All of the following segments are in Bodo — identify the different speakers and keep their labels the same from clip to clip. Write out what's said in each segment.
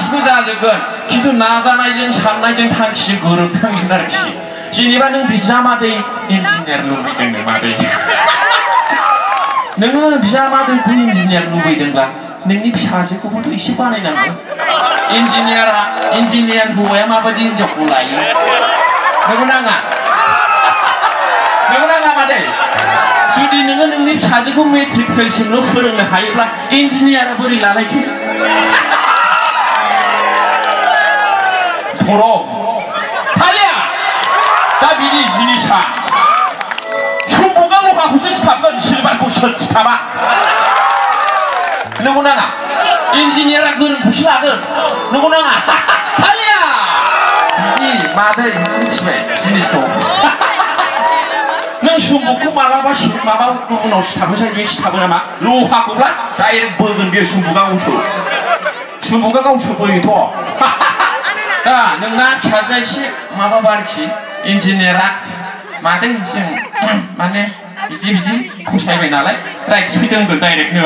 Speaker 1: गासिबो जाजोबगोन खिन्थु नाजानायजों साननायजों थांखिजों गोरोबनांगोन आरोखि जेनेबा नों बिजामादै इन्जिनियार लुबैदोंनो मादै नोङो बिजामादैखौ इन्जिनियार लुबैदोंब्ला नोंनि फिसाजोखौबोथ' एसे बानायनांगौ इन्जिनियार हौवाया माबायदि हिनजावखौ लायो नंगौ नाङा मादै जुदि नोङो नोंनि फिसाजोखौ मेट्रिक फेलसिमल' फोरोंनो हायोब्ला इन्जिनियारा बोरै लालायखो धरम थालिया दा बिनि जिनिसा सम्भबा लहाखौसो सिथाबगोन सिलभारखौ सिथाबा नंगौ नाङा इन्जिनियारा गोरोंखौसो लागोन नंगौ नाङा थालिया बिदि मादै मिथिबाय जिनिसखौ नों सम्भबखौ मालाबा माबा गुबुनाव सिथाबनोसै बे सिथाबो नामा लहाखौब्ला डाइरेक्ट बोगोन बेयो सम्भबा गावसो बोयोथ' दा नोंना फिसाजोआ एसे माबाबा आरोखि इन्जिनियारा मादै जों माने बिदि फसायबाय नालाय राइट स्पिड होनगोन डाइरेक्टनो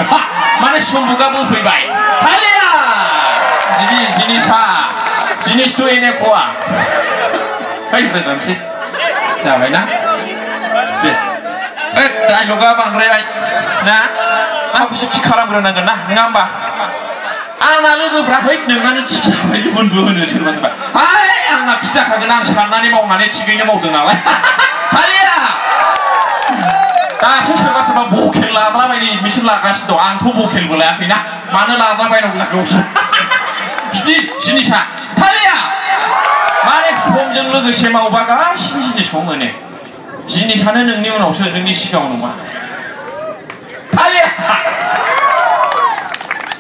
Speaker 1: माने सम्भबा बोफैबाय थालिया बिदि जिनिसथ' एनेख'आ फै रोजाबसै जाबायना दे डाइलगा बांद्रायबाय ना आंखौसो थि खालामग्रोनांगोन ना नङा होमबा आंना लोगोफ्रा है नोंनानो थि जाबाय बन्धु होनो सोरबा हाय आंना थि जाखागोन आं साननानै मावनानै थिगैनो मावदों नालाय हालिया दासो सोरबा बकेल लाद्राबायनो एडमिसन लागासिनो दं आंथ' बकेलबो लायाखैना मानो लाद्राबायनांगौ जाखो बिदि जिनिसा थालिया माने समजों लोगोसे मावबा गासिबो जिनिसखौ मोनो जिनिसानो नोंनि उनावसो नोंनि सिगाङाव नङा थालिया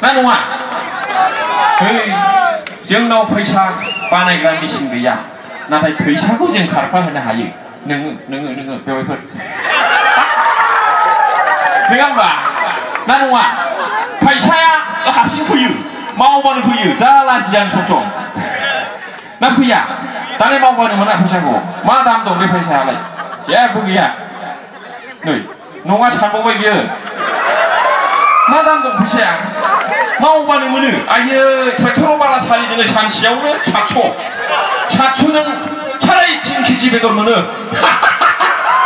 Speaker 1: ना नङा जोंनाव फैसा बानायग्रा मेसिन गैया नाथाय फैसाखौ जों खारफा होनो हायो नोङो बेवहायफोर नङा होमबा ना नङा फैसाया हारसिं फैयो मावबानो फैयो जा लाजिया सम ना फैया दालाय मावबानो मोना फैसाखौ मा दाम दं बे फैसायालाय जेबो गैया नै नङा सानबावबाय बियो मा दाम दं फैसाया मावबानो मोनो आयो ट्रेक्टराव बाला सालिदों सानसेयावनो 700जों 3.5 केजि बेदर मोनो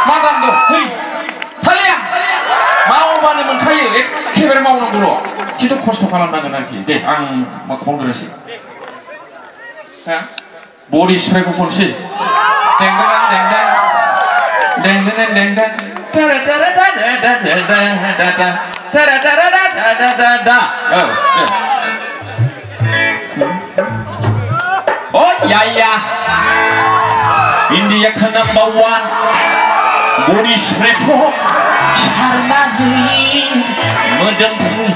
Speaker 1: मा दाम दं है थालिया मावबानो मोनखायो एखेबारे मावनांगौल' खिन्थु खस्थ' खालामनांगोन आरोखि दे आं खनग्रोनोसै बडि स्प्रेखौ खनसै India ka number 1 body spray for Charmani Medempu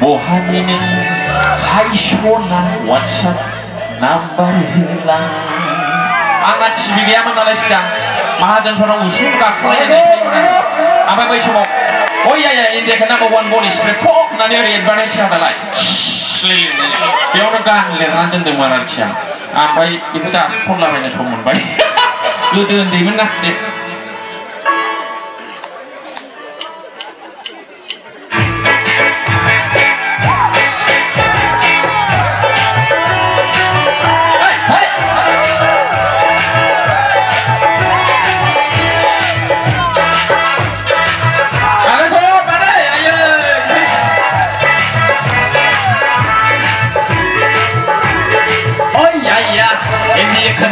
Speaker 1: Bohanine Hai Shona WhatsApp number hilang Anak cibiya menalis yang mahajanफोराव उसुं गाखोलायनाय थायोमोन आमफ्राय बै समाव oh iya India ka number 1 body spray for होननानै ओरै एडभार्टाइज होदालाय बेयावनो गान लिरनानै दोन्दोंमोन आरोखि आं ओमफ्राय बेखौ दासो खनलाबायनो सम मोनबाय गोदो उन्दैमोन ना दे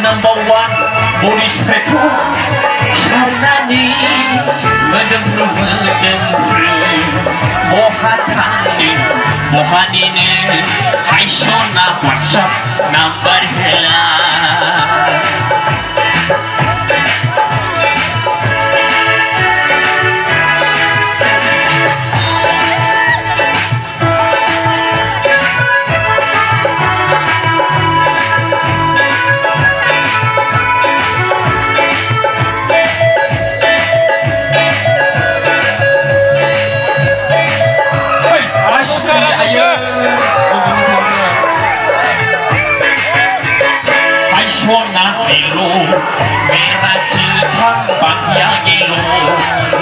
Speaker 1: number 1 body spray for Charmani Medempu Bohanine Hai Shona WhatsApp number hilang Hai Shona गेलु मेराजिल थांबांया गेलु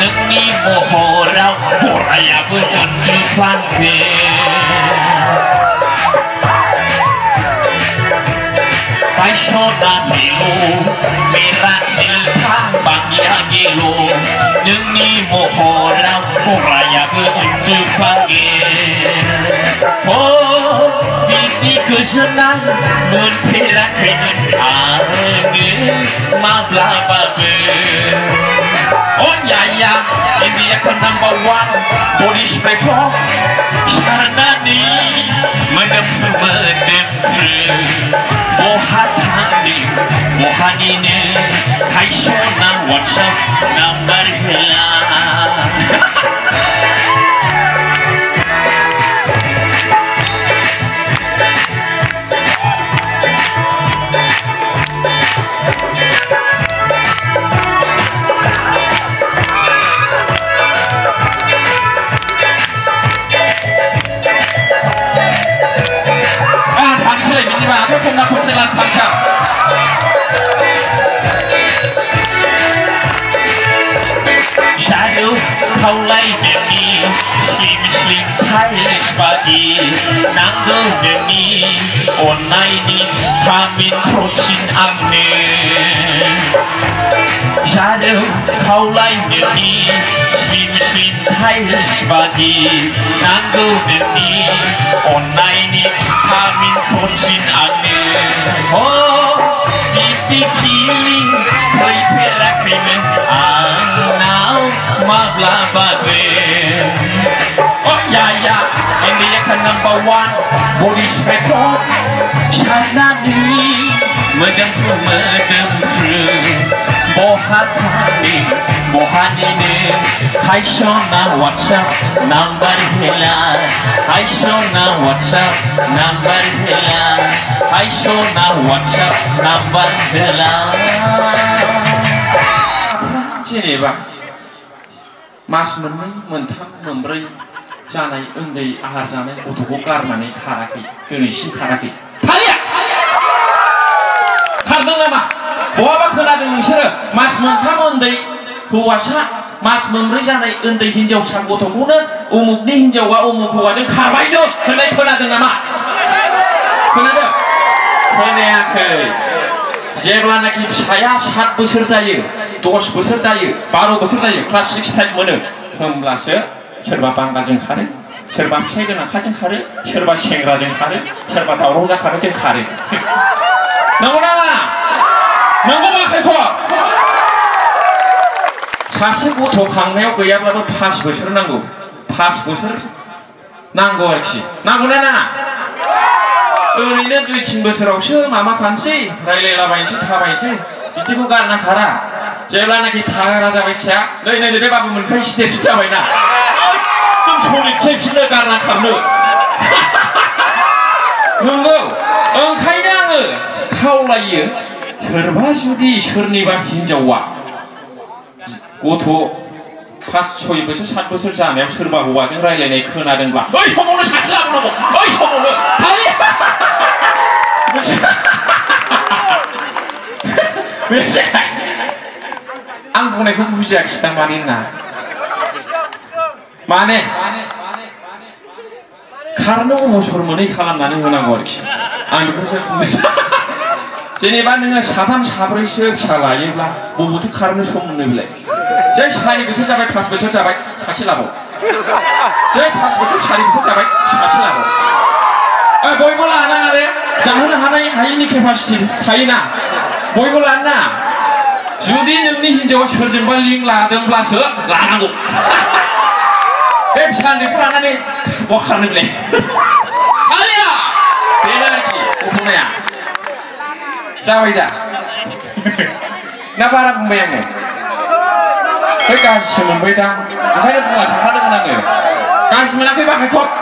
Speaker 1: नोंनि महराव गरायाबो उन्दुफ्लांगोन बायसना गेलु मेराजिल थांबांया गेलु नोंनि महराव गरायाबो उन्दुफ्लांगोन बिदि गोजोननाय मोनफेराखैमोन आङो माब्लाबाबो या Indiaखौ number 1 body spray सारनानै मोदोमफ्रु बहा थांदों बहानिनो हायसना WhatsApp नाम्बार होला Kena kuncelas bangsa Shadow kaulai nemi Slim tiles bagi Nanggo nemi Online vitamin protein amne Shadow kaulai nemi Slim tiles bagi Nanggo nemi Online vitamin protein amne Oh, dipikirin Kaiperakaimen Anau mablabade Oh ya Indiaखौ number 1 body spray सारनानै मोदोमफ्रु बहा थांदों बहानिनो हायसना WhatsApp नाम्बार होला हायसना WhatsApp नाम्बार होला हायसना WhatsApp नाम्बार होला जेनेबा मास मोननै मोनथाम मोनब्रै जानाय उन्दै आहार जानाय गथ'खौ गारनानै खाराखै दिनैसिम खाराखै थालिया खारदों नामा बहाबा खोनादों नोंसोरो मास मोनथाम उन्दै हौवासा मास मोनब्रै जानाय उन्दै हिनजावसा गथ'खौनो उमुकनि हिनजावा उमुक हौवाजों खारबायनो होननाय खोनादों नामा खोनादों खोनायाखै जेब्लानाखि फिसाया 7 बोसोर जायो 10 बोसोर जायो 12 बोसोर जायो क्लास 6 टाइप मोनो होमब्लासो सोरबा बांगाजों खारो सोरबा फिसाइ गोनांखाजों खारो सोरबा सेंग्राजों खारो सोरबा दावराव जाखारोजों खारो नंगौ नामा नंगौ माखायख' सासे गथ' खांनायाव गैयाब्लाबो 5 बोसोर नांगौ 5 बोसोर नांगौ आरोखि नांगौ ना नाङा ओरैनो 2-3 बोसोरावसो मामा खानसै रायलायलाबायनोसै थाबायनोसै बिदिखौ गारना खारा जेब्लानाखि थाग्रा जाबाय फिसा नै बे बाबु मोनखाय स्टेज जाबायना एकदम सलिदसै बिसोरनो गारना खारनो नंगौ ओंखायनो आङो खावलायो सोरबा जुदि सोरनिबा हिनजावा गथ' 5-6 बोसोर 7 बोसोर जानायाव सोरबा हौवाजों रायलायनाय खोनादोंब्ला बै समावनो सासे लाबोनांगौ बै समावनो आं बुंनायखौ बुजियाखिसै दां माने ना माने खारनो अबसर मोनै खालामनानै होनांगौ आरोखि आं बेखौसो बुंनाय जेनेबा नोङो 3 4सो फिसा लायोब्ला बबेथो खारनो सम मोनो बेलाय जै 4 बोसोर जाबाय 5 बोसोर जाबाय सासे लाबाव जै 5 बोसोर 4 बोसोर जाबाय सासे लाबाव बयबो लाना आरो जाहोनो हायिनि केपासिटि थायोना बयबो लाना जुदि नोंनि हिनजावा सोरजोंबा लिंक लादोंब्लासो लानांगौ बे फिसा उन्दैखौ लानानै बहा खारनो बेलाय खालिया बेनो आरोखि गथ'नाया जाबाय दा ना बारा बुंबाय आङो गाज्रिसो मोनबाय दा ओंखायनो बुंना सानखादोंमोन आङो गाज्रि मोनाखै बाखायख'